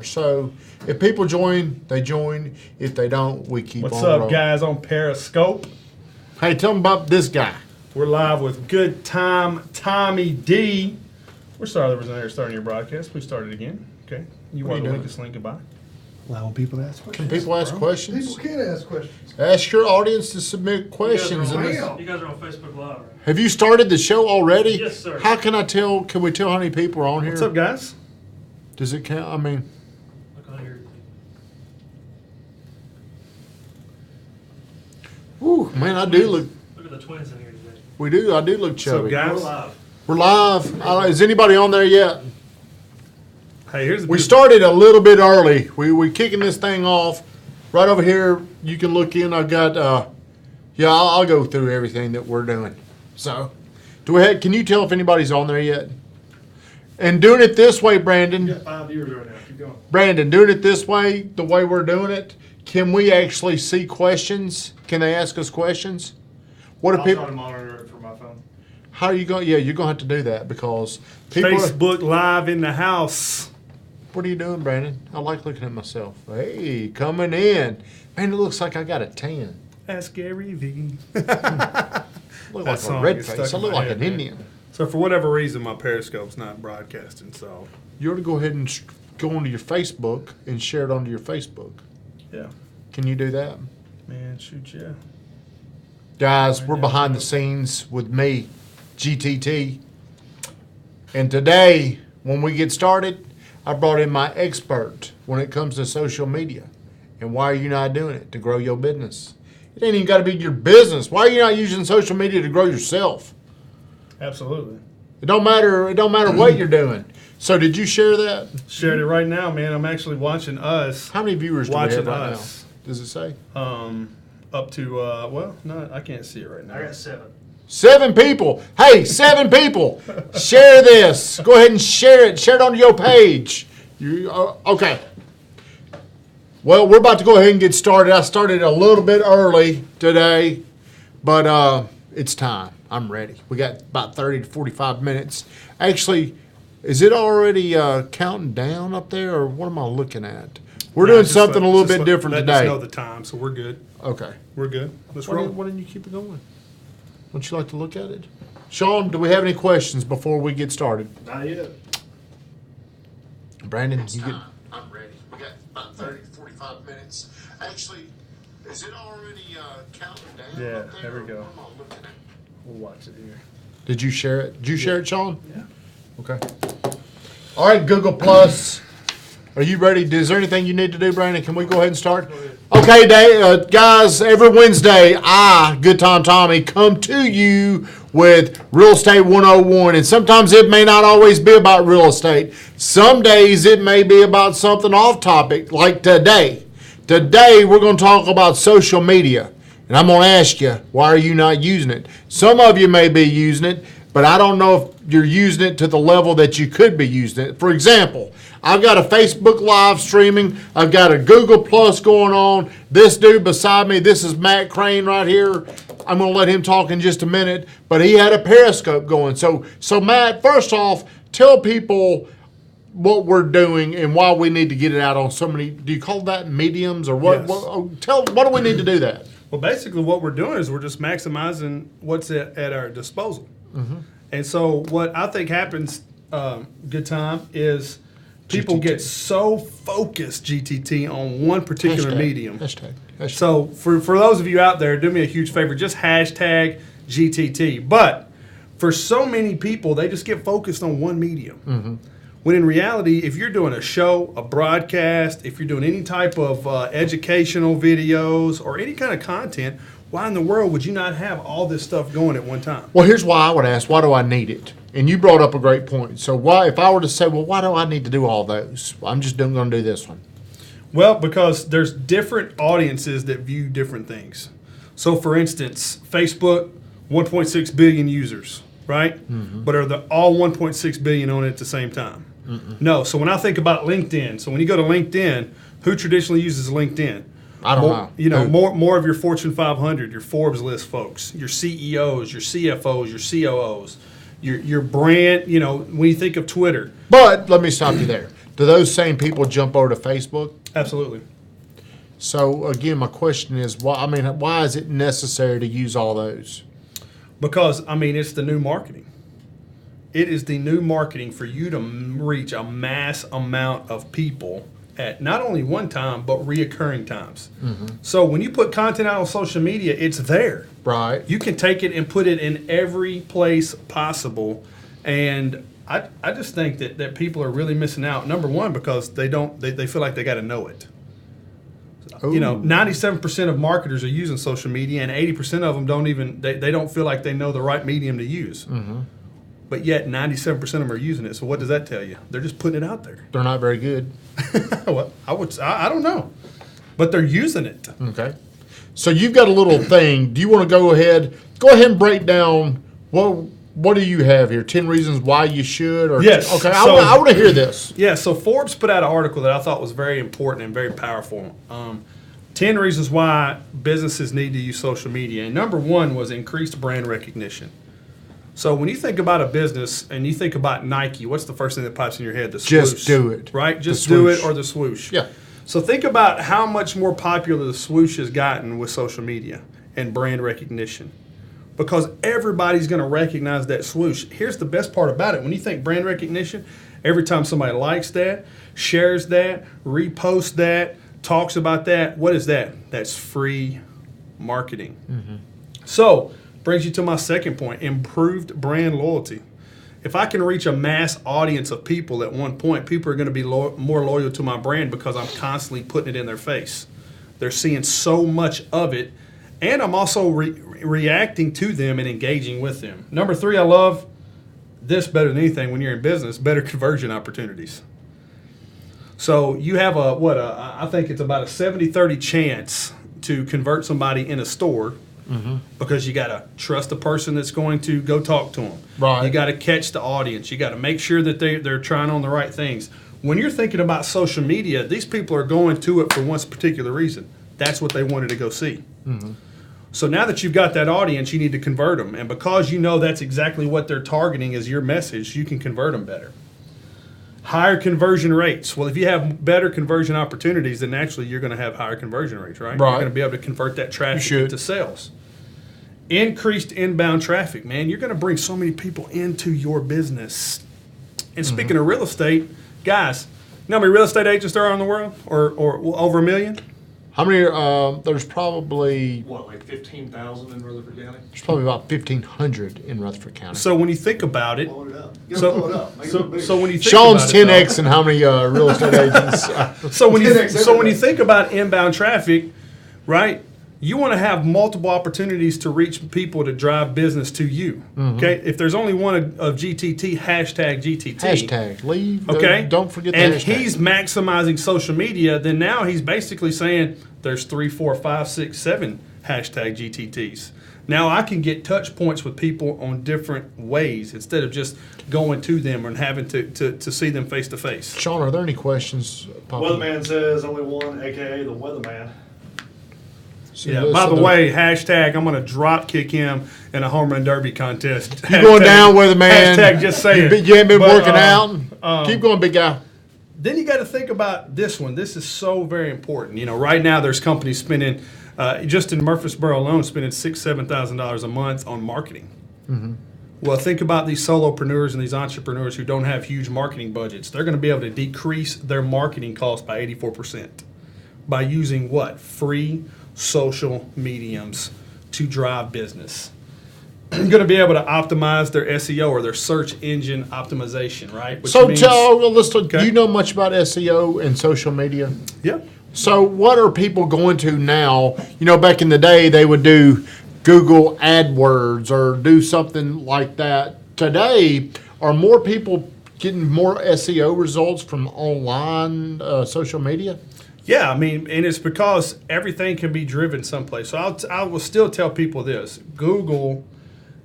So if people join, they join. If they don't, we keep on What's up, rolling. guys, on Periscope? Hey, tell them about this guy. We're live with Good Time Tommy D. We're sorry there was an error starting your broadcast. Please start it again. Okay. You What are want you to doing? link this link goodbye? Allowing people to ask questions. Can people ask questions? People can ask questions. Ask your audience to submit questions. on- in this- Wow. You guys are on Facebook Live, right? Have you started the show already? Yes, sir. How can I tell? Can we tell how many people are on here? What's up, guys? Does it count? I mean, Look on here. whew, man, I do look. Look at the twins in here today. We do. I do look What's up, chubby. guys? We're live. We're live. Is anybody on there yet? Hey, here's the We started a little bit early. We kicking this thing off right over here. You can look in. I've got. Yeah, I'll go through everything that we're doing. So, can you tell if anybody's on there yet? And doing it this way, Brandon. You got 5 viewers right now. Keep going. Brandon, doing it this way, the way we're doing it, can we actually see questions? Can they ask us questions? What if I'll try people? to monitor it from my phone. How are you going? Yeah, you're going to have to do that because people. Facebook Live in the house. What are you doing, Brandon? I like looking at myself. Hey, coming in. Man, it looks like I got a tan. Ask Gary V. Look That like a song red gets face. stuck I in look my like head, an man. Indian. So for whatever reason, my Periscope's not broadcasting. So You ought to go ahead and go onto your Facebook and share it onto your Facebook. yeah, Can you do that? man, shoot, yeah. Guys, we're behind the scenes with me, GTT. And today, when we get started, I brought in my expert when it comes to social media. And why are you not doing it? To grow your business. It ain't even got to be your business. Why are you not using social media to grow yourself? Absolutely. It don't matter what you're doing. So did you share that? Shared it right now, man. I'm actually watching us. How many viewers do we have Watching right us. now? Does it say? Up to well, no, I can't see it right now. I got 7. 7 people. Hey, 7 people. Share this. Go ahead and share it. Share it on your page. Okay. Well, we're about to go ahead and get started. I started a little bit early today, but it's time. I'm ready. We got about 30 to 45 minutes. Actually, is it already counting down up there, or what am I looking at? We're doing something a little bit different let today. Us know the time, so we're good. Okay. We're good. Let's Why roll. didn't you keep it going? Don't you like to look at it? Sean, do we have any questions before we get started? Not yet. Brandon, you get. I'm ready. We got about 30 to 45 minutes. Actually, is it already counting down? Yeah, up there we go. What am I looking at? We'll watch it here. Did you share it? Did you share it, Sean? Yeah. Okay. All right, Google Plus. Are you ready? Is there anything you need to do, Brandon? Can we go ahead and start? Okay, guys, every Wednesday, Good Time Tommy, come to you with Real Estate 101. And sometimes it may not always be about real estate. Some days it may be about something off topic, like today. Today, we're going to talk about social media. And I'm going to ask you, why are you not using it? Some of you may be using it, but I don't know if you're using it to the level that you could be using it. For example, I've got a Facebook Live streaming. I've got a Google Plus going on. This dude beside me, this is Matt Crane right here. I'm going to let him talk in just a minute, but he had a Periscope going. So Matt, first off, tell people what we're doing and why we need to get it out on so many, do you call that mediums or what? Yes. What do we need to do that? Well, basically, what we're doing is we're just maximizing what's at our disposal. Mm-hmm. And so, what I think happens, good time, is people GTT. get so focused, GTT, on one particular medium. Hashtag. So, for those of you out there, do me a huge favor, just hashtag GTT. But for so many people, they just get focused on one medium. Mm-hmm. When in reality, if you're doing a show, a broadcast, if you're doing any type of educational videos or any kind of content, why in the world would you not have all this stuff going at one time? Well, here's why I would ask, why do I need it? And you brought up a great point. So why, if I were to say, well, why do I need to do all those? I'm just going to do this one. Well, because there's different audiences that view different things. So, for instance, Facebook, 1.6 billion users, right? Mm-hmm. But are they all 1.6 billion on it at the same time? No. So when I think about LinkedIn, so when you go to LinkedIn, who traditionally uses LinkedIn? I don't know. You know, Who? more of your Fortune 500, your Forbes list folks, your CEOs, your CFOs, your COOs, your brand. You know, when you think of Twitter. But let me stop you there. do those same people jump over to Facebook? Absolutely. So again, my question is, why is it necessary to use all those? Because, it's the new marketing. It is the new marketing for you to reach a mass amount of people at not only one time, but reoccurring times. So when you put content out on social media, it's there. Right. You can take it and put it in every place possible. And I just think that people are really missing out. Number one, because they feel like they got to know it. Ooh. 97% of marketers are using social media, and 80% of them they don't feel like they know the right medium to use. But yet 97% of them are using it. So what does that tell you? They're just putting it out there. They're not very good. Well, I don't know, but they're using it. Okay. So you've got a little thing. Do you want to go ahead and break down what do you have here? 10 reasons why you should? Or Yes. Okay. So- I want to hear this. Yeah, so Forbes put out an article that I thought was very important and very powerful. 10 reasons why businesses need to use social media. And number one was increased brand recognition. So when you think about a business and you think about Nike, what's the first thing that pops in your head? The swoosh. Just do it. Right? Just The do it swoosh. or the swoosh. Yeah. So think about how much more popular the swoosh has gotten with social media and brand recognition. Because everybody's going to recognize that swoosh. Here's the best part about it. When you think brand recognition, every time somebody likes that, shares that, reposts that, talks about that, what is that? That's free marketing. So, brings you to my second point, improved brand loyalty. If I can reach a mass audience of people at one point, people are going to be more loyal to my brand because I'm constantly putting it in their face. They're seeing so much of it, and I'm also reacting to them and engaging with them. Number three, I love this better than anything when you're in business, better conversion opportunities. So you have I think it's about a 70-30 chance to convert somebody in a store. Because you got to trust the person that's going to go talk to them. Right. You got to catch the audience. You got to make sure that they're trying on the right things. When you're thinking about social media, these people are going to it for one particular reason. That's what they wanted to go see. So now that you've got that audience, you need to convert them. And because you know that's exactly what they're targeting as your message, you can convert them better. Higher conversion rates. Well, if you have better conversion opportunities, then naturally you're going to have higher conversion rates, right? Right. You're going to be able to convert that traffic should. into sales. Increased inbound traffic, man. You're going to bring so many people into your business. And speaking of real estate, guys, you know how many real estate agents there are in the world? Or over 1 million? How many? There's probably Like 15,000 in Rutherford County? there's probably about 1,500 in Rutherford County. So when you think about it, Blow it up. You gotta blow it up. Make it look bigger. so when you think Sean's about it, though- 10x and how many real estate agents? So when 10x so when you everybody. think about inbound traffic, right? You want to have multiple opportunities to reach people to drive business to you. Okay, if there's only one of GTT, hashtag GTT. Hashtag leave. Okay, Don't forget the and hashtag. he's maximizing social media. Then now he's basically saying there's 3, 4, 5, 6, 7 hashtag GTTs. Now I can get touch points with people on different ways instead of just going to them and having to see them face to face. Sean, are there any questions? popping? Weatherman says only one, aka the Weatherman. So Yeah. listen By the to- way, hashtag I'm going to drop kick him in a home run derby contest. you going down with a man? Hashtag just saying. You ain't been But, working out. Keep going, big guy. Then you got to think about this one. This is so very important. You know, right now there's companies spending just in Murfreesboro alone spending $6,000-7,000 a month on marketing. Well, think about these solopreneurs and these entrepreneurs who don't have huge marketing budgets. They're going to be able to decrease their marketing costs by 84% by using what? Free social mediums to drive business. They're going to be able to optimize their SEO or their search engine optimization, right? Which So means- do you know much about SEO and social media? Yeah. So what are people going to now? You know, back in the day, they would do Google AdWords or do something like that. Today, are more people getting more SEO results from online social media? Yeah, I mean, and it's because everything can be driven someplace. So I will still tell people this. Google,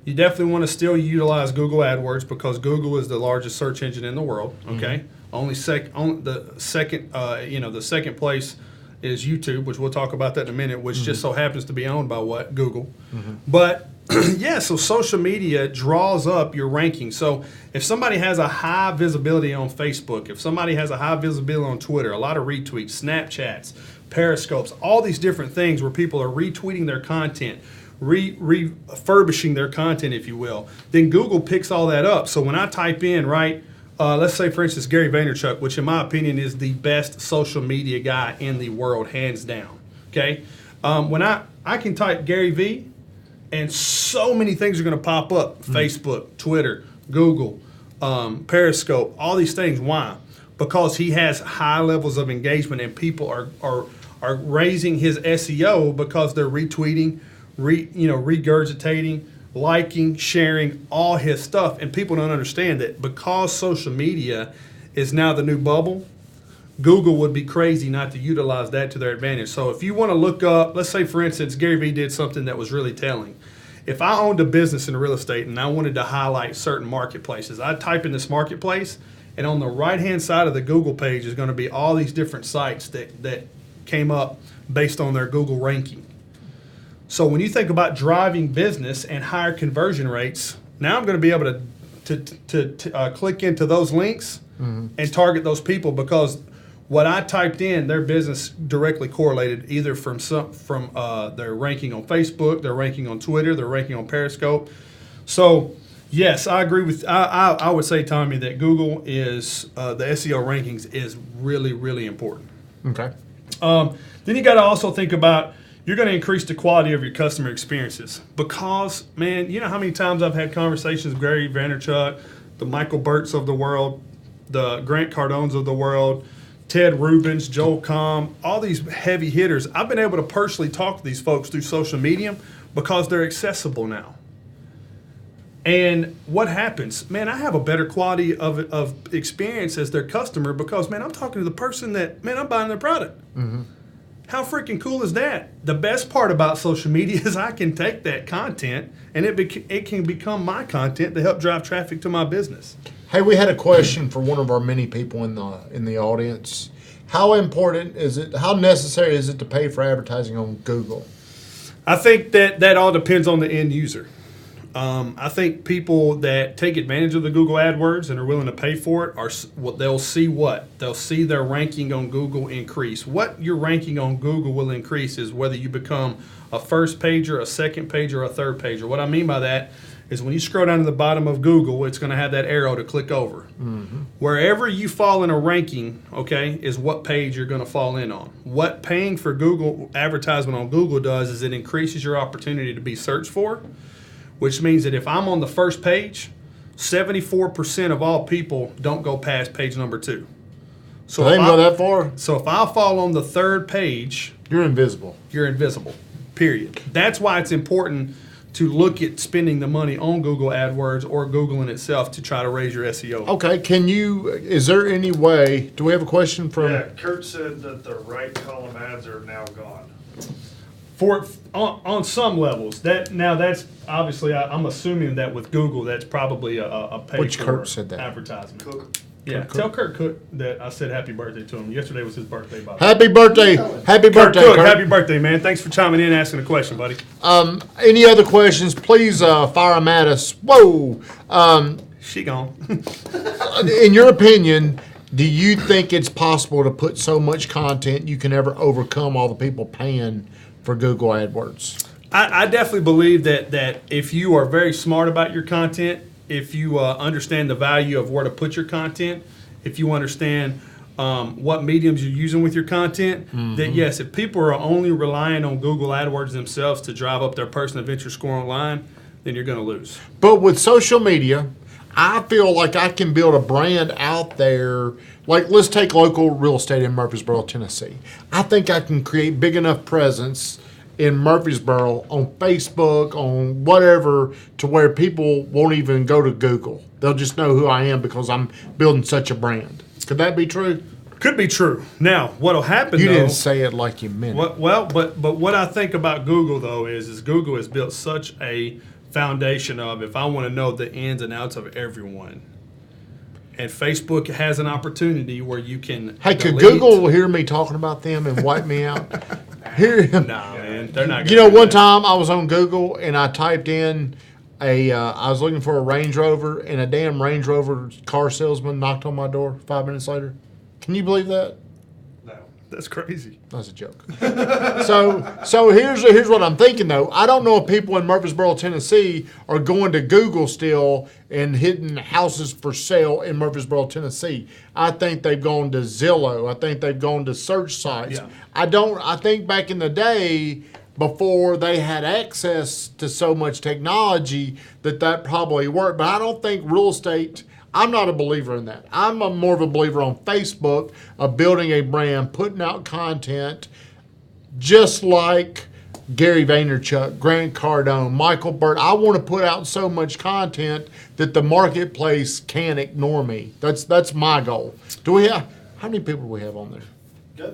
you definitely want to still utilize Google AdWords because Google is the largest search engine in the world, okay? The second place is YouTube, which we'll talk about that in a minute, which just so happens to be owned by what? Google. But Yeah, so social media draws up your ranking. So if somebody has a high visibility on Facebook, if somebody has a high visibility on Twitter, a lot of retweets, Snapchats, Periscopes, all these different things where people are retweeting their content, refurbishing their content, if you will, then Google picks all that up. So when I type in, right, let's say, for instance, Gary Vaynerchuk, which in my opinion is the best social media guy in the world, hands down, okay? When I can type Gary V, and so many things are going to pop up. Facebook, Twitter, Google, Periscope, all these things. Why? Because he has high levels of engagement and people are raising his SEO because they're retweeting, regurgitating, liking, sharing all his stuff. And people don't understand that because social media is now the new bubble, Google would be crazy not to utilize that to their advantage. So if you want to look up, let's say, for instance, Gary Vee did something that was really telling. If I owned a business in real estate and I wanted to highlight certain marketplaces, I'd type in this marketplace, and on the right-hand side of the Google page is going to be all these different sites that came up based on their Google ranking. So when you think about driving business and higher conversion rates, now I'm going to be able to click into those links and target those people because what I typed in, their business directly correlated either from their ranking on Facebook, their ranking on Twitter, their ranking on Periscope. So yes, I agree with. I would say, Tommy, that Google is the SEO rankings is really, really important. Okay. Then you got to also think about you're going to increase the quality of your customer experiences because, man, you know how many times I've had conversations with Gary Vaynerchuk, the Michael Burts of the world, the Grant Cardones of the world, Ted Rubins, Joel Comm, all these heavy hitters. I've been able to personally talk to these folks through social media because they're accessible now. And what happens? Man, I have a better quality of experience as their customer because, man, I'm talking to the person that, man, I'm buying their product. Mm-hmm. How freaking cool is that? The best part about social media is I can take that content and it can become my content to help drive traffic to my business. Hey, we had a question for one of our many people in the audience. How important is it? How necessary is it to pay for advertising on Google? I think that all depends on the end user. I think people that take advantage of the Google AdWords and are willing to pay for it they'll see their ranking on Google increase. What your ranking on Google will increase is whether you become a first pager, a second pager, or a third pager. What I mean by that is when you scroll down to the bottom of Google, it's going to have that arrow to click over. Mm-hmm. Wherever you fall in a ranking, okay, is what page you're going to fall in on. What paying for Google advertisement on Google does is it increases your opportunity to be searched for, which means that if I'm on the first page, 74% of all people don't go past page number 2. So they go that far? So if I fall on the third page, you're invisible. You're invisible, period. That's why it's important to look at spending the money on Google AdWords or Google in itself to try to raise your SEO. Okay, is there any way, do we have a question from? Yeah, Kurt said that the right column ads are now gone. On some levels, that's obviously I'm assuming that with Google that's probably a paid Which for Kurt said that? advertisement. Cook. Yeah, Kurt tell Kurt Cook that I said happy birthday to him. Yesterday was his birthday, by the way. Happy birthday! Happy birthday, Cook, Kurt. happy birthday, man! Thanks for chiming in and asking a question, buddy. Any other questions? Please fire them at us. Whoa! She gone. In your opinion, do you think it's possible to put so much content you can ever overcome all the people paying for Google AdWords? I definitely believe that if you are very smart about your content, if you understand the value of where to put your content, if you understand what mediums you're using with your content, that yes, if people are only relying on Google AdWords themselves to drive up their person of interest score online, then you're going to lose. But with social media, I feel like I can build a brand out there. Like, let's take local real estate in Murfreesboro, Tennessee. I think I can create big enough presence in Murfreesboro on Facebook, on whatever, to where people won't even go to Google. They'll just know who I am because I'm building such a brand. Could that be true? Could be true. Now, what'll happen You though, didn't say it like you meant it. but what I think about Google though is Google has built such a foundation of if I want to know the ins and outs of everyone. And Facebook has an opportunity where you can Hey, could delete. Google hear me talking about them and wipe me out? Here, Nah, man, they're not. you know, one time I was on Google and I typed in I was looking for a Range Rover, and a damn Range Rover car salesman knocked on my door 5 minutes later. Can you believe that? No. That's crazy. That's a joke. So here's what I'm thinking though. I don't know if people in Murfreesboro, Tennessee, are going to Google still and hitting houses for sale in Murfreesboro, Tennessee. I think they've gone to Zillow. I think they've gone to search sites. Yeah. I think back in the day, before they had access to so much technology, that probably worked. But I don't think real estate. I'm not a believer in that. I'm more of a believer on Facebook of building a brand, putting out content, just like Gary Vaynerchuk, Grant Cardone, Michael Burt. I want to put out so much content that the marketplace can't ignore me. That's my goal. Do we have how many people do we have on there?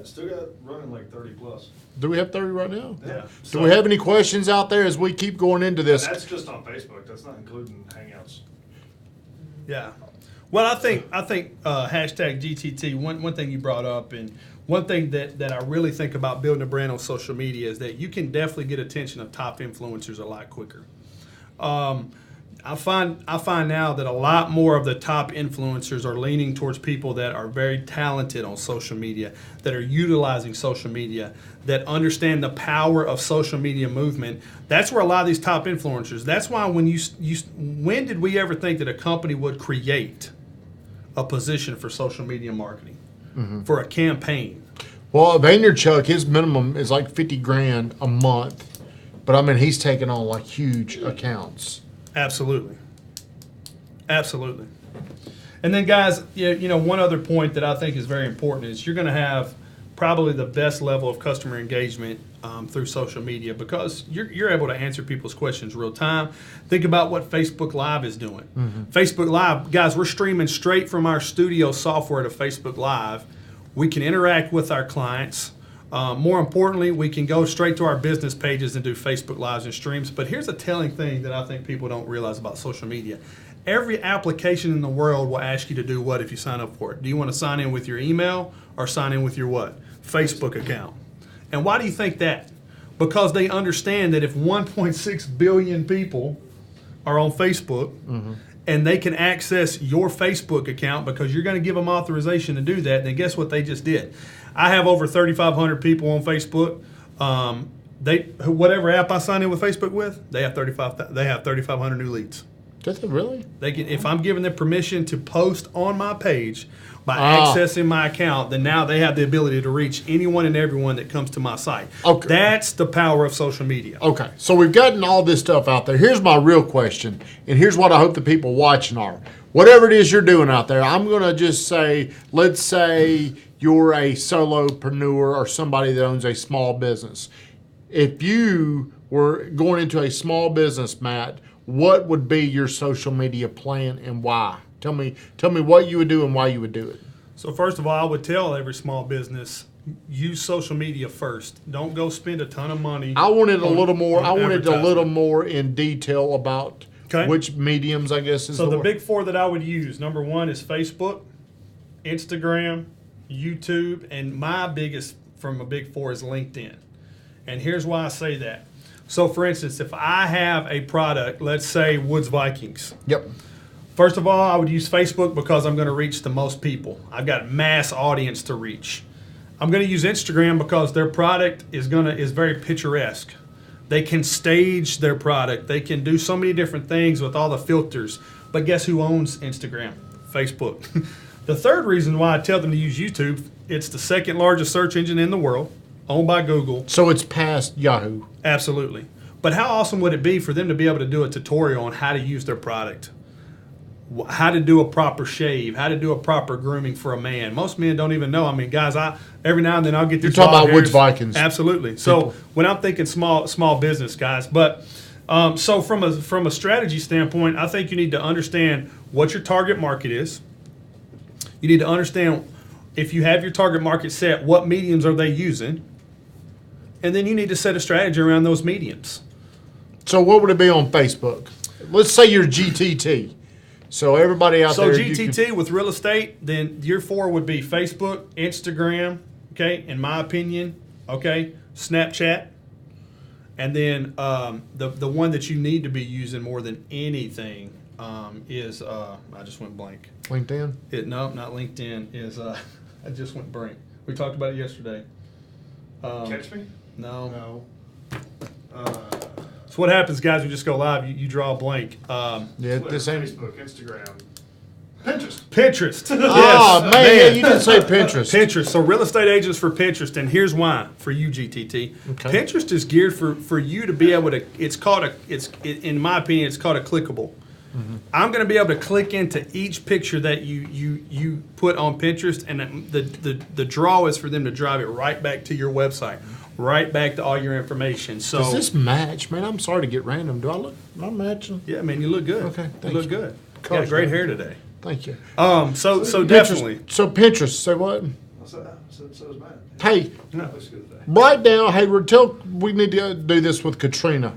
Still got running like 30 plus. Do we have 30 right now? Yeah. Do we have any questions out there as we keep going into this? That's just on Facebook. That's not including Hangouts. Yeah. Well, I think hashtag GTT. One thing you brought up, and one thing that I really think about building a brand on social media is that you can definitely get attention of top influencers a lot quicker. I find now that a lot more of the top influencers are leaning towards people that are very talented on social media, that are utilizing social media, that understand the power of social media movement. That's where a lot of these top influencers. That's why when did we ever think that a company would create a position for social media marketing, for a campaign? Well, Vaynerchuk, his minimum is like 50 grand a month, but I mean he's taking on like huge accounts. Absolutely. Absolutely. And then, guys, you know, one other point that I think is very important is you're going to have probably the best level of customer engagement through social media because you're able to answer people's questions real time. Think about what Facebook Live is doing. Facebook Live, guys, we're streaming straight from our studio software to Facebook Live. We can interact with our clients. More importantly, we can go straight to our business pages and do Facebook Lives and streams. But here's a telling thing that I think people don't realize about social media. Every application in the world will ask you to do what if you sign up for it? Do you want to sign in with your email or sign in with your what? Facebook account. And why do you think that? Because they understand that if 1.6 billion people are on Facebook and they can access your Facebook account because you're going to give them authorization to do that, then guess what they just did? I have over 3,500 people on Facebook. Whatever app I sign in with Facebook with, they have 3,500 new leads. Does it really? They can, if I'm giving them permission to post on my page by accessing my account, then now they have the ability to reach anyone and everyone that comes to my site. Okay. That's the power of social media. Okay, so we've gotten all this stuff out there. Here's my real question, and here's what I hope the people watching are. Whatever it is you're doing out there, I'm going to just say, let's say you're a solopreneur or somebody that owns a small business. If you were going into a small business, Matt, what would be your social media plan and why? Tell me what you would do and why you would do it. So first of all, I would tell every small business, use social media first. Don't go spend a ton of money. I wanted a little more. I wanted a little advertisement. more in detail about Okay. which mediums, I guess, is So the word. big four that I would use, number one is Facebook, Instagram, YouTube, and my biggest from a big four is LinkedIn. And here's why I say that. So for instance, if I have a product, let's say Woods Vikings. Yep. First of all, I would use Facebook because I'm going to reach the most people. I've got mass audience to reach. I'm going to use Instagram because their product is very picturesque. They can stage their product. They can do so many different things with all the filters. But guess who owns Instagram? Facebook. The third reason why I tell them to use YouTube, it's the second largest search engine in the world, owned by Google. So it's past Yahoo. Absolutely. But how awesome would it be for them to be able to do a tutorial on how to use their product? How to do a proper shave, how to do a proper grooming for a man. Most men don't even know. I mean, guys, every now and then I'll get these. You're talking wild about Woods hairs. Vikings. Absolutely. So when I'm thinking small business, guys, but so from a strategy standpoint, I think you need to understand what your target market is. You need to understand if you have your target market set, what mediums are they using, and then you need to set a strategy around those mediums. So what would it be on Facebook? Let's say you're GTT. So everybody out So there. GTT with real estate, then your four would be Facebook, Instagram, okay, in my opinion, Okay, Snapchat, and then the one that you need to be using more than anything is I just went blank. LinkedIn. No, not LinkedIn. Is I just went blank. We talked about it yesterday. Catch me? No. No. So what happens, guys? We just go live. You draw a blank. Yeah, Twitter, this ain't. Facebook, Instagram, Pinterest. Pinterest. Oh Yes, man, yeah, you didn't say Pinterest. Pinterest. So real estate agents for Pinterest, and here's why for you, GTT. Okay. Pinterest is geared for you to be able to. In my opinion, it's called a clickable. I'm going to be able to click into each picture that you put on Pinterest, and the draw is for them to drive it right back to your website, right back to all your information. So Does this match, man? I'm sorry to get random. Do I look? Am I matching? yeah, man, you look good. Okay, you thank look you. good. You got Color's great good. hair today. Thank you. So Pinterest. definitely. So Pinterest. Say what? So is Matt. Hey, That looks good today. right now. Hey, we need to do this with Katrina.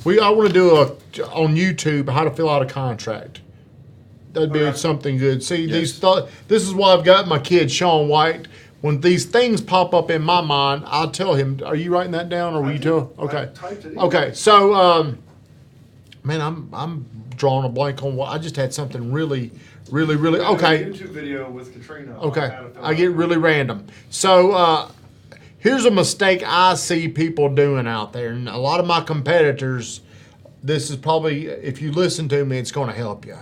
I want to do on YouTube how to fill out a contract. That'd be Okay. something good. See, this is why I've got my kid Sean White. When these things pop up in my mind, I'll tell him. Are you writing that down, or will you tell? Okay. I typed it in. Okay. So, man, I'm drawing a blank on what I just had something really. I did a Okay. YouTube video with Katrina. on Okay, how to fill I out get really random. So here's a mistake I see people doing out there, and a lot of my competitors. This is probably, if you listen to me, it's going to help you.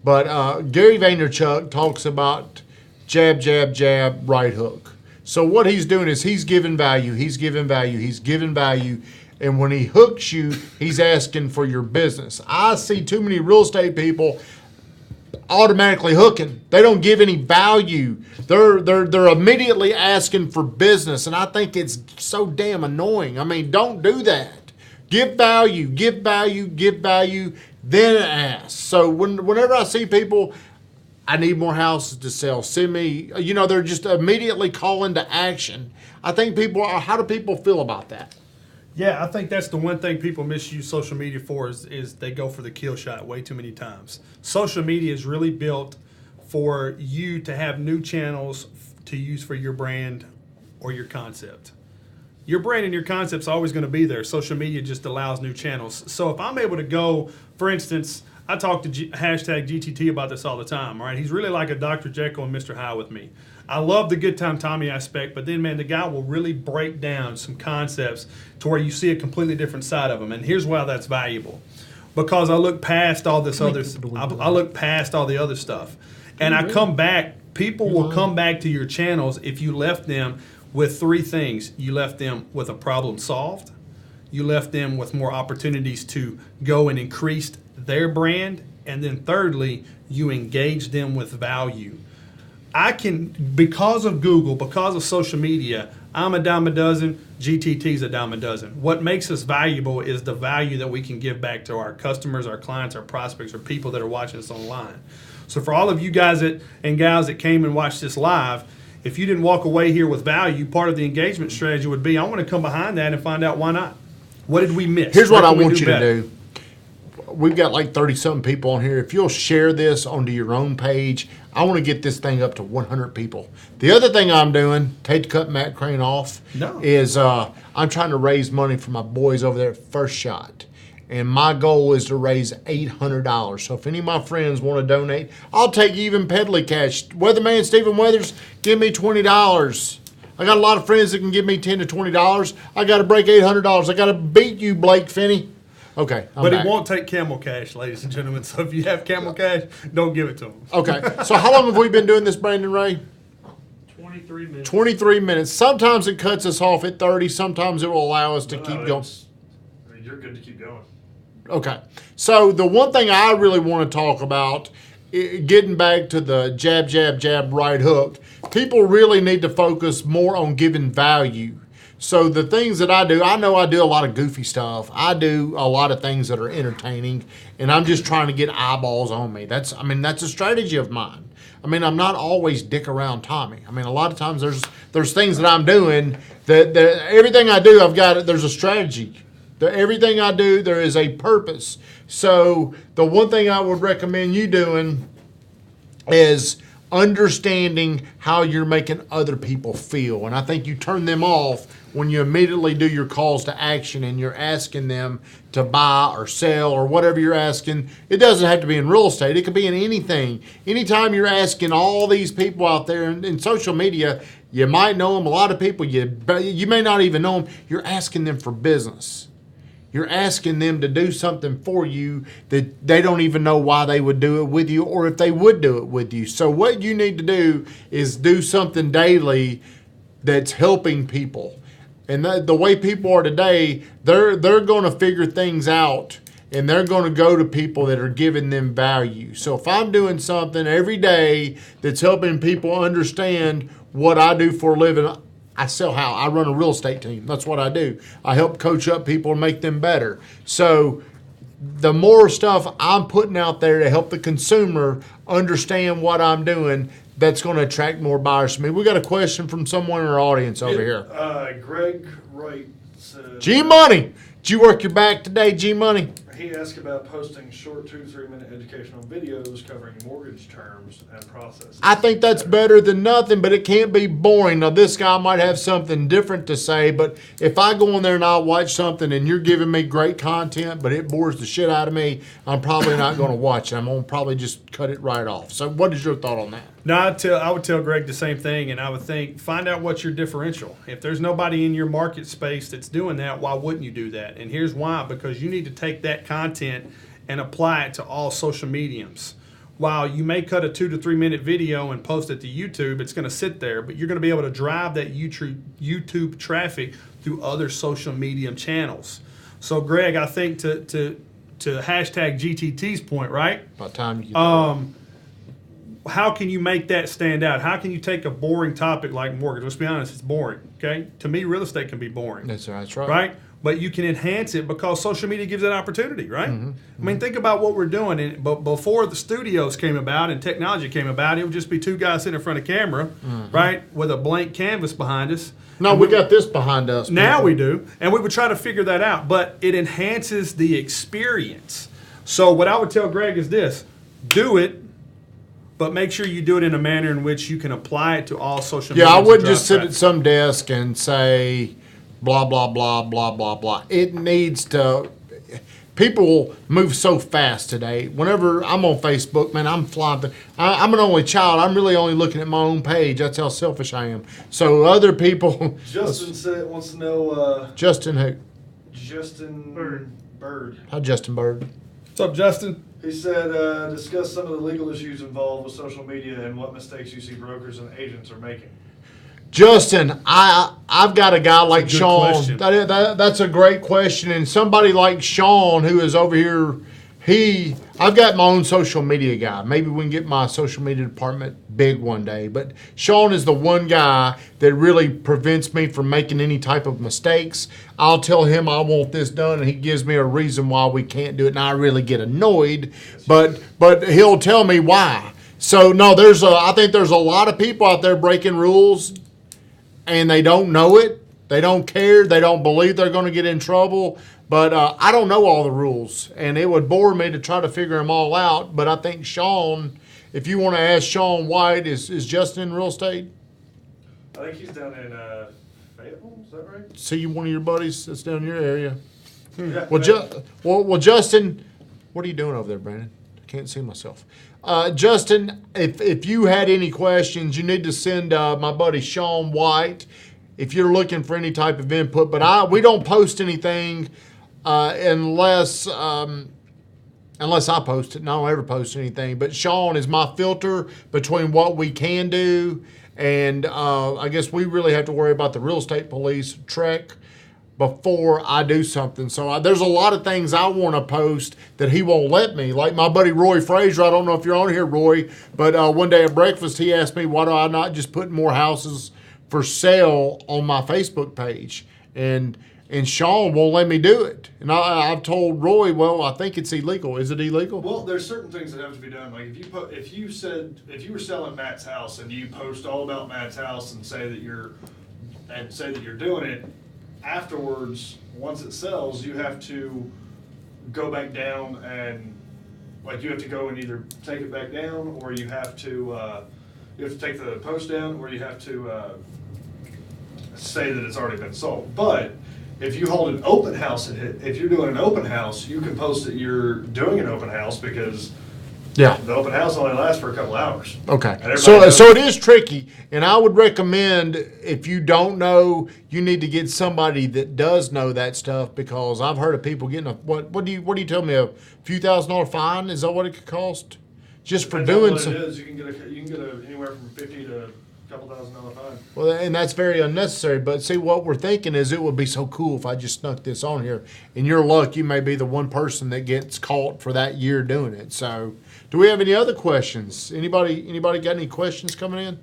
But Gary Vaynerchuk talks about jab, jab, jab, right hook. So what he's doing is he's giving value, and when he hooks you, he's asking for your business. I see too many real estate people automatically hooking. They don't give any value. They're immediately asking for business, and I think it's so damn annoying. I mean, don't do that. Give value, then ask. So whenever I see people, I need more houses to sell. Send me, they're just immediately calling to action. I think how do people feel about that? Yeah, I think that's the one thing people misuse social media for is they go for the kill shot way too many times. Social media is really built for you to have new channels to use for your brand or your concept. Your brand and your concept's always going to be there. Social media just allows new channels. So if I'm able to go, for instance, I talk to hashtag GTT about this all the time, right? He's really like a Dr. Jekyll and Mr. Hyde with me. I love the Good Time Tommy aspect, but then, man, the guy will really break down some concepts to where you see a completely different side of them. And here's why that's valuable. Because I look past all this other, I look past all the other stuff. And I come back, people will come back to your channels if you left them with three things. You left them with a problem solved. You left them with more opportunities to go and increase their brand. And then thirdly, you engage them with value. Because of Google, because of social media, I'm a dime a dozen, GTT's a dime a dozen. What makes us valuable is the value that we can give back to our customers, our clients, our prospects, or people that are watching us online. So for all of you guys and gals that came and watched this live, if you didn't walk away here with value, part of the engagement strategy would be, I want to come behind that and find out why not. What did we miss? Here's what I can we want you better? to do. We've got like 30-something people on here. If you'll share this onto your own page, I want to get this thing up to 100 people. The other thing I'm doing, hate to cut Matt Crane off, is I'm trying to raise money for my boys over there at First Shot. And my goal is to raise $800. So if any of my friends want to donate, I'll take even peddly cash. Weatherman Stephen Weathers, give me $20. I got a lot of friends that can give me $10 to $20. I got to break $800. I got to beat you, Blake Finney. Okay, I'm But back. he won't take camel cash, ladies and gentlemen. So if you have camel cash, don't give it to him. Okay, so how long have we been doing this, Brandon Ray? 23 minutes. 23 minutes. Sometimes it cuts us off at 30. Sometimes it will allow us to keep going. You're good to keep going. Okay. So the one thing I really want to talk about, getting back to the jab, jab, jab, right hook, people really need to focus more on giving value. So the things that I know I do a lot of goofy stuff. I do a lot of things that are entertaining, and I'm just trying to get eyeballs on me. That's a strategy of mine. I mean, I'm not always Dick around Tommy. I mean, a lot of times there's things that I'm doing that everything I do, there's a strategy. Everything I do, there is a purpose. So the one thing I would recommend you doing is understanding how you're making other people feel. And I think you turn them off when you immediately do your calls to action and you're asking them to buy or sell or whatever you're asking. It doesn't have to be in real estate. It could be in anything. Anytime you're asking all these people out there in social media, you might know them. A lot of people, you may not even know them. You're asking them for business. You're asking them to do something for you that they don't even know why they would do it with you or if they would do it with you. So what you need to do is do something daily that's helping people. And the way people are today, they're going to figure things out and they're going to go to people that are giving them value. So if I'm doing something every day that's helping people understand what I do for a living, I sell how I run a real estate team. That's what I do. I help coach up people and make them better. So the more stuff I'm putting out there to help the consumer understand what I'm doing, that's going to attract more buyers to me. We got a question from someone in our audience over here. Greg Wright said, G-Money, did you work your back today, G-Money? he asked about posting short 2 to 3 minute educational videos covering mortgage terms and processes. I think that's better than nothing, but it can't be boring. Now, this guy might have something different to say, but if I go in there and I watch something and you're giving me great content, but it bores the shit out of me, I'm probably not going to watch it. I'm going to probably just cut it right off. So what is your thought on that? No, I would tell Greg the same thing, and I would think, find out what's your differential. If there's nobody in your market space that's doing that, why wouldn't you do that? And here's why, because you need to take that content and apply it to all social mediums. While you may cut a 2 to 3 minute video and post it to YouTube, it's going to sit there, but you're going to be able to drive that YouTube traffic through other social medium channels. So, Greg, I think to hashtag GTT's point, right? By the time you How can you make that stand out? How can you take a boring topic like mortgage? Let's be honest, it's boring, okay? To me, real estate can be boring. That's right. Right? But you can enhance it because social media gives that opportunity, right? I mean, think about what we're doing. But before the studios came about and technology came about, it would just be two guys sitting in front of camera, right, with a blank canvas behind us. No, we got this behind us. Now people. we do, and we would try to figure that out. But it enhances the experience. So what I would tell Greg is this: do it, but make sure you do it in a manner in which you can apply it to all social media. Yeah, I wouldn't just sit at some desk and say blah, blah, blah, blah, blah, blah. It needs to, people move so fast today. Whenever I'm on Facebook, man, I'm flying. I'm an only child. I'm really only looking at my own page. That's how selfish I am. So other people. Justin wants to know. Justin who? Justin Bird. Hi, Justin Bird. What's up, Justin? He said, discuss some of the legal issues involved with social media and what mistakes you see brokers and agents are making. Justin, I've got a guy like That's a good Sean. question. That's a great question. And somebody like Sean who is over here, I've got my own social media guy. Maybe we can get my social media department big one day. But Sean is the one guy that really prevents me from making any type of mistakes. I'll tell him I want this done, and he gives me a reason why we can't do it. And I really get annoyed, but he'll tell me why. So no, I think there's a lot of people out there breaking rules, and they don't know it. They don't care. They don't believe they're going to get in trouble. But I don't know all the rules, and it would bore me to try to figure them all out. But I think Sean, if you want to ask Sean White, is Justin in real estate? I think he's down in Fayetteville. Is that right? See one of your buddies that's down in your area. Yeah. Well, Justin, what are you doing over there, Brandon? I can't see myself. Justin, if you had any questions, you need to send my buddy Sean White if you're looking for any type of input. But we don't post anything unless I post it. And I don't ever post anything. But Sean is my filter between what we can do, and I guess we really have to worry about the real estate police trek before I do something. So there's a lot of things I want to post that he won't let me. Like my buddy Roy Frazier, I don't know if you're on here, Roy, but one day at breakfast he asked me, why do I not just put more houses for sale on my Facebook page? And Sean won't let me do it. And I've told Roy, well, I think it's illegal. Is it illegal? Well, there's certain things that have to be done. Like if you were selling Matt's house and you post all about Matt's house and say that you're doing it, afterwards, once it sells, you have to go back down and you have to go and either take it back down, or you have to you have to take the post down, or you have to say that it's already been sold. But if you hold an open house, if you're doing an open house, you can post that you're doing an open house because Yeah. the open house only lasts for a couple hours. Okay. And everybody So knows- it is tricky, and I would recommend if you don't know, you need to get somebody that does know that stuff, because I've heard of people getting what do you tell me, a few $1,000 fine? Is that what it could cost? Just for Depends on doing what some. it is, you can get anywhere from $50 to a couple $1,000 fine. Well, and that's very unnecessary. But see, what we're thinking is it would be so cool if I just snuck this on here. In your luck, you may be the one person that gets caught for that year doing it. So, do we have any other questions? Anybody got any questions coming in?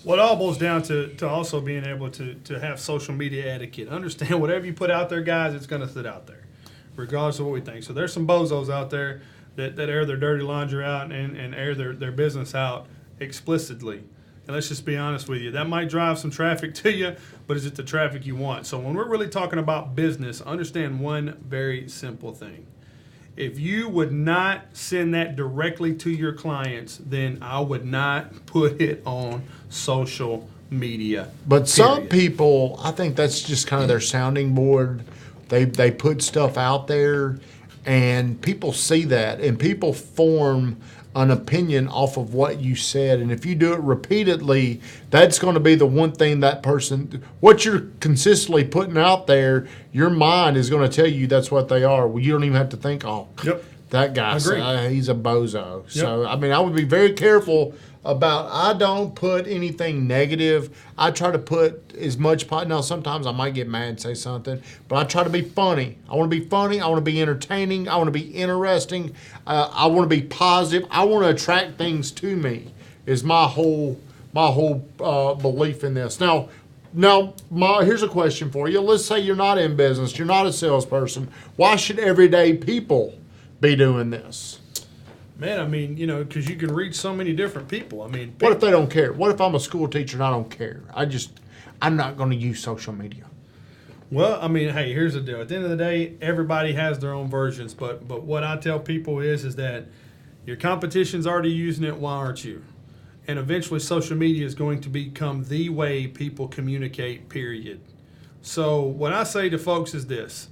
Well, it all boils down to also being able to have social media etiquette. Understand whatever you put out there, guys, it's going to sit out there, regardless of what we think. So there's some bozos out there that air their dirty laundry out and air their business out explicitly. And let's just be honest with you. That might drive some traffic to you, but is it the traffic you want? So when we're really talking about business, understand one very simple thing. If you would not send that directly to your clients, then I would not put it on social media. But some period. people, I think that's just kind of their sounding board. They put stuff out there, and people see that, and people form an opinion off of what you said. And if you do it repeatedly, that's going to be the one thing that person, what you're consistently putting out there, your mind is going to tell you that's what they are. Well, you don't even have to think, oh, Yep. that guy, Agree. he's a bozo. So, I mean, I would be very careful about, I don't put anything negative. I try to put as much, now sometimes I might get mad and say something, but I try to be funny. I want to be funny. I want to be entertaining. I want to be interesting. I want to be positive. I want to attract things to me is my whole belief in this. Now, here's a question for you. Let's say you're not in business. You're not a salesperson. Why should everyday people be doing this? Man, I mean, because you can reach so many different people. I mean, What if they don't care? What if I'm a school teacher and I don't care? I'm not going to use social media. Well, I mean, hey, here's the deal. At the end of the day, everybody has their own versions. But what I tell people is that your competition's already using it. Why aren't you? And eventually, social media is going to become the way people communicate. Period. So what I say to folks is this.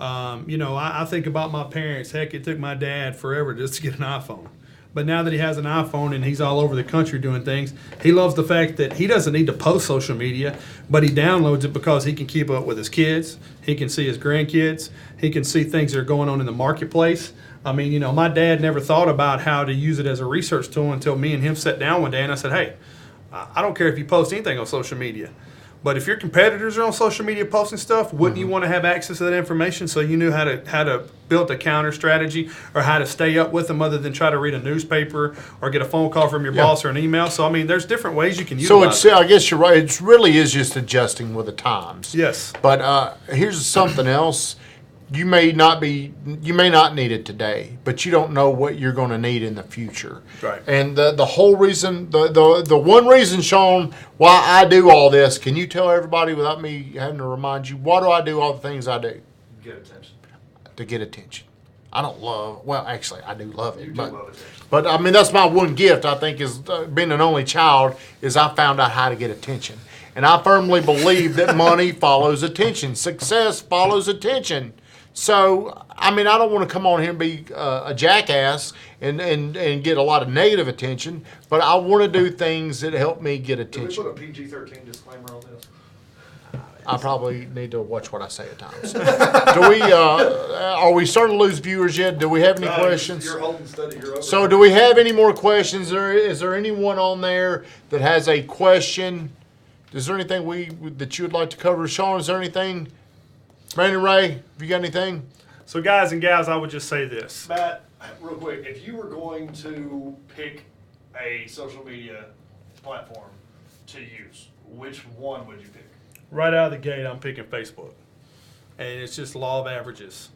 I think about my parents. Heck, it took my dad forever just to get an iPhone. But now that he has an iPhone and he's all over the country doing things, he loves the fact that he doesn't need to post social media, but he downloads it because he can keep up with his kids. He can see his grandkids. He can see things that are going on in the marketplace. I mean, my dad never thought about how to use it as a research tool until me and him sat down one day and I said, hey, I don't care if you post anything on social media. But if your competitors are on social media posting stuff, wouldn't you want to have access to that information so you knew how to build a counter strategy or how to stay up with them other than try to read a newspaper or get a phone call from your boss or an email? So, I mean, there's different ways you can utilize it. I guess you're right. It really is just adjusting with the times. Yes. But here's something else. You may not need it today, but you don't know what you're going to need in the future. Right. And the whole reason, the one reason, Sean, why I do all this, can you tell everybody without me having to remind you, why do I do all the things I do? Get attention. To get attention. I don't love, well, actually, I do love it. You do but, love attention. But, I mean, that's my one gift, I think, is being an only child, is I found out how to get attention. And I firmly believe that money follows attention. Success follows attention. So, I mean, I don't want to come on here and be a jackass and get a lot of negative attention, but I want to do things that help me get Did we attention. put a PG-13 disclaimer on this? I probably need to watch what I say at times. Are we starting to lose viewers yet? Do we have any questions? You're holding steady. You're over. So do we have any more questions? Is there anyone on there that has a question? Is there anything that you would like to cover? Sean, is there anything? Brandon Ray, have you got anything? So, guys and gals, I would just say this. Matt, real quick, if you were going to pick a social media platform to use, which one would you pick? Right out of the gate, I'm picking Facebook. And it's just law of averages.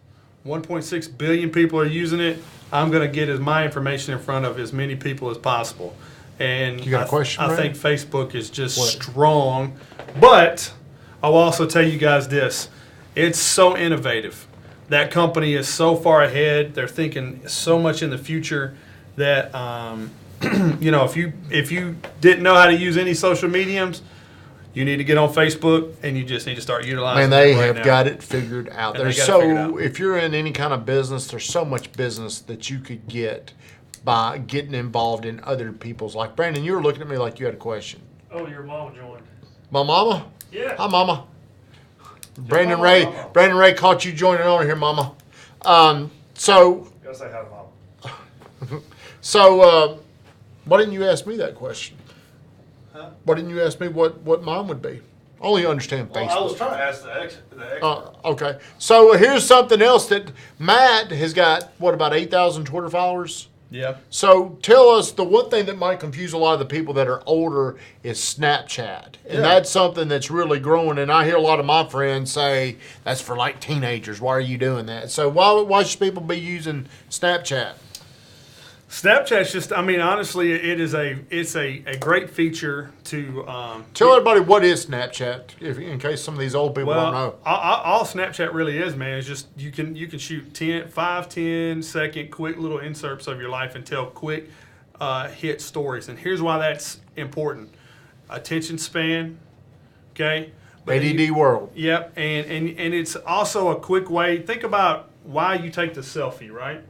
1.6 billion people are using it. I'm going to get my information in front of as many people as possible. And You got a question, I Brandon? think Facebook is just What? strong. But I'll also tell you guys this. It's so innovative. That company is so far ahead. They're thinking so much in the future that if you didn't know how to use any social mediums, you need to get on Facebook, and you just need to start utilizing. Man, they it right have now. got it figured out. And There's they got it figured so out. if you're in any kind of business, there's so much business that you could get by getting involved in other people's. Like Brandon, you were looking at me like you had a question. Oh, your mom joined. My mama? Yeah. Hi, mama. Brandon mama, Ray. mama. Brandon Ray caught you joining on here, mama. So Gotta say hi to mama. why didn't you ask me that question? Huh? Why didn't you ask me what mine would be? I only understand Facebook. Well, I was trying to ask the expert. Okay. So here's something else that Matt has got, about 8,000 Twitter followers? Yeah. So tell us, the one thing that might confuse a lot of the people that are older is Snapchat. And Yeah. that's something that's really growing. And I hear a lot of my friends say, that's for like teenagers. Why are you doing that? So why should people be using Snapchat? Snapchat's just, honestly, it's a great feature to. Tell everybody what is Snapchat, in case some of these old people don't know. All Snapchat really is, man, is just you can shoot 10 second quick little inserts of your life and tell quick hit stories. And here's why that's important: attention span. Okay. But ADD world. Yep, and it's also a quick way. Think about why you take the selfie, right?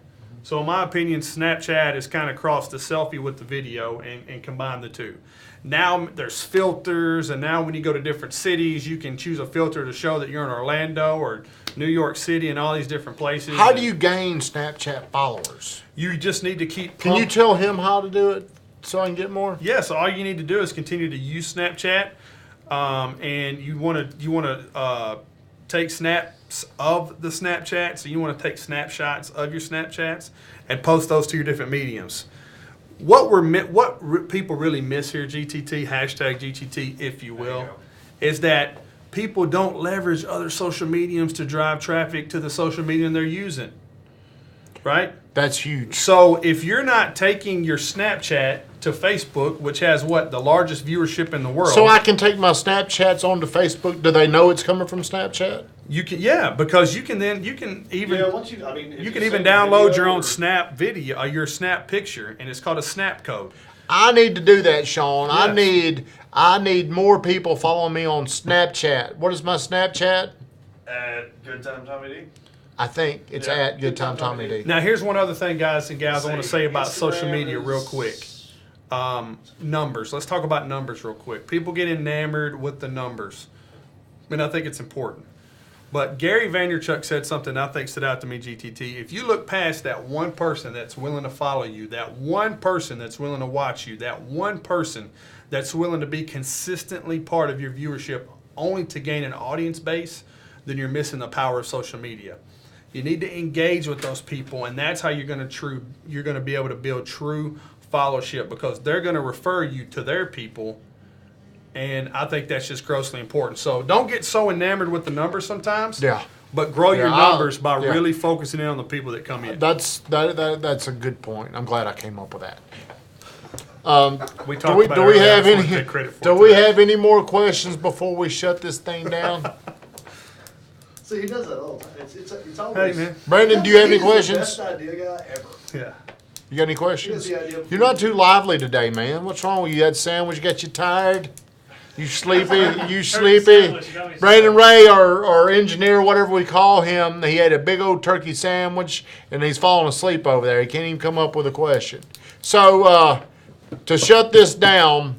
So in my opinion, Snapchat has kind of crossed the selfie with the video and combined the two. Now there's filters, and now when you go to different cities, you can choose a filter to show that you're in Orlando or New York City and all these different places. How do you gain Snapchat followers? You just need to keep. Can you tell him how to do it so I can get more? Yes, all you need to do is continue to use Snapchat, and you want to take snaps of the Snapchat. So you want to take snapshots of your Snapchats and post those to your different mediums. What people really miss here, GTT, hashtag GTT, if you will, is that people don't leverage other social mediums to drive traffic to the social medium they're using, right? That's huge. So if you're not taking your Snapchat to Facebook, which has the largest viewership in the world. So I can take my Snapchats onto Facebook. Do they know it's coming from Snapchat? You can, because you can even Once you, if you can send even a download video your own or- snap video, your snap picture, and it's called a snap code. I need to do that, Sean. Yes. I need more people following me on Snapchat. What is my Snapchat? At Good Time Tommy D. I think it's Yeah, at Good Time Tommy D. Now, here's one other thing, guys and gals, I want to say about Instagram social media real is- quick. Numbers. Let's talk about numbers real quick. People get enamored with the numbers, and I think it's important. But Gary Vaynerchuk said something I think stood out to me, GTT. If you look past that one person that's willing to follow you, that one person that's willing to watch you, that one person that's willing to be consistently part of your viewership only to gain an audience base, then you're missing the power of social media. You need to engage with those people, and that's how you're going to be able to build true followership, because they're going to refer you to their people. And I think that's just grossly important. So don't get so enamored with the numbers sometimes. Yeah. But grow your Yeah, numbers by yeah. really focusing in on the people that come in. That's a good point. I'm glad I came up with that. We Do talked we, about do it we earlier. I have just wanna any? take credit for Do it we today. have any more questions before we shut this thing down? See, he does that all the time. It's Hey, always. man. Brandon, do you have any He's the questions? best idea guy ever. Yeah. You got any questions? He has the idea. You're not too lively today, man. What's wrong with you? That sandwich got you tired? You sleepy? You sleepy? sandwich, you got me Brandon Ray, our engineer, whatever we call him, he had a big old turkey sandwich, and he's falling asleep over there. He can't even come up with a question. So, to shut this down,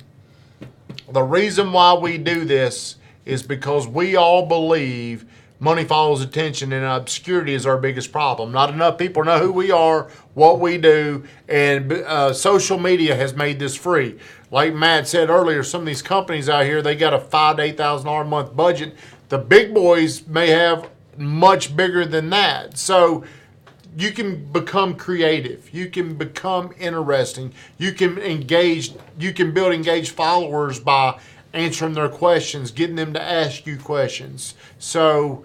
the reason why we do this is because we all believe money follows attention, and obscurity is our biggest problem. Not enough people know who we are, what we do, and social media has made this free. Like Matt said earlier, some of these companies out here, they got a $5,000 to $8,000 a month budget. The big boys may have much bigger than that. So you can become creative. You can become interesting. You can engage. You can build engaged followers by answering their questions, getting them to ask you questions. So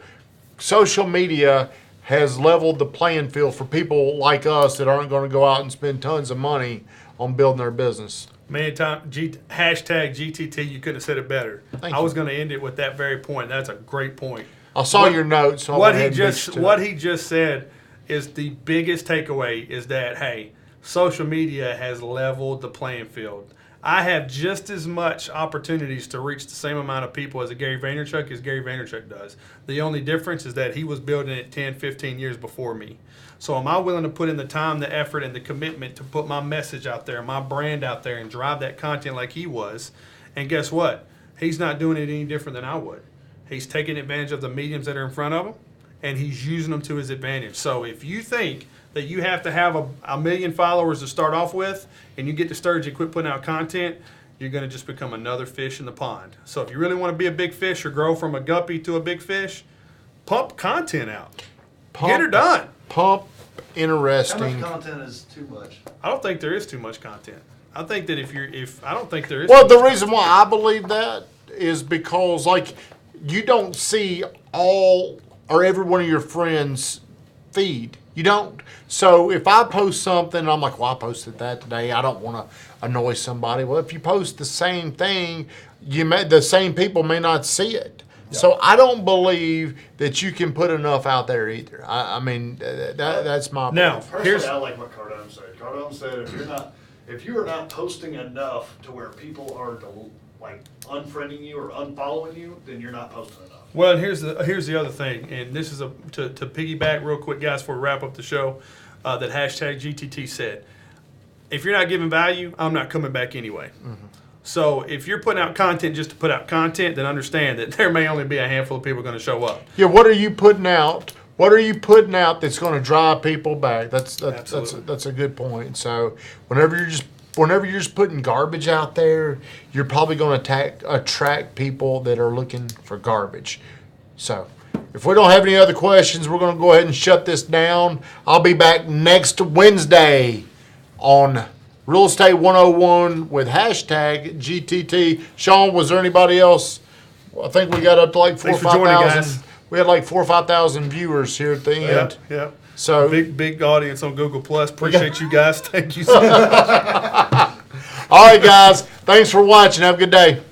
social media has leveled the playing field for people like us that aren't going to go out and spend tons of money on building their business. Many times, hashtag GTT, you couldn't have said it better. Thank I you. was going to end it with that very point. That's a great point. I saw your notes. So I What went he ahead and beat you to what it. he just said is the biggest takeaway is that, hey, social media has leveled the playing field. I have just as much opportunities to reach the same amount of people as a Gary Vaynerchuk as Gary Vaynerchuk does. The only difference is that he was building it 10, 15 years before me. So am I willing to put in the time, the effort, and the commitment to put my message out there, my brand out there, and drive that content like he was? And guess what? He's not doing it any different than I would. He's taking advantage of the mediums that are in front of him, and he's using them to his advantage. So if you think that you have to have a million followers to start off with, and you get discouraged and quit putting out content, you're going to just become another fish in the pond. So if you really want to be a big fish or grow from a guppy to a big fish, pump content out. Get her done. Pump How interesting. much content is too much? I don't think there is too much content. I think that I don't think there is. Well, too the much reason why I believe that is because, like, you don't see all or every one of your friends' feed. You don't. So if I post something, I'm like, well, I posted that today. I don't want to annoy somebody. Well, if you post the same thing, the same people may not see it. Yeah. So I don't believe that you can put enough out there either. I mean, that's my now. belief. Personally, I like what Cardone said. Cardone said if you are not posting enough to where people are like unfriending you or unfollowing you, then you're not posting enough. Well, here's the other thing, and this is to piggyback real quick, guys, before we wrap up the show. That hashtag GTT said, if you're not giving value, I'm not coming back anyway. Mm-hmm. So if you're putting out content just to put out content, then understand that there may only be a handful of people going to show up. Yeah, what are you putting out? What are you putting out that's going to drive people back? That's a good point. So whenever you're just putting garbage out there, you're probably going to attract people that are looking for garbage. So if we don't have any other questions, we're going to go ahead and shut this down. I'll be back next Wednesday on Real Estate 101 with hashtag GTT. Sean, was there anybody else? I think we got up to like 4,000 or 5,000. We had like 4,000 or 5,000 viewers here at the end. Yeah. So big audience on Google Plus. Appreciate you guys. Thank you so much. all right, guys. Thanks for watching. Have a good day.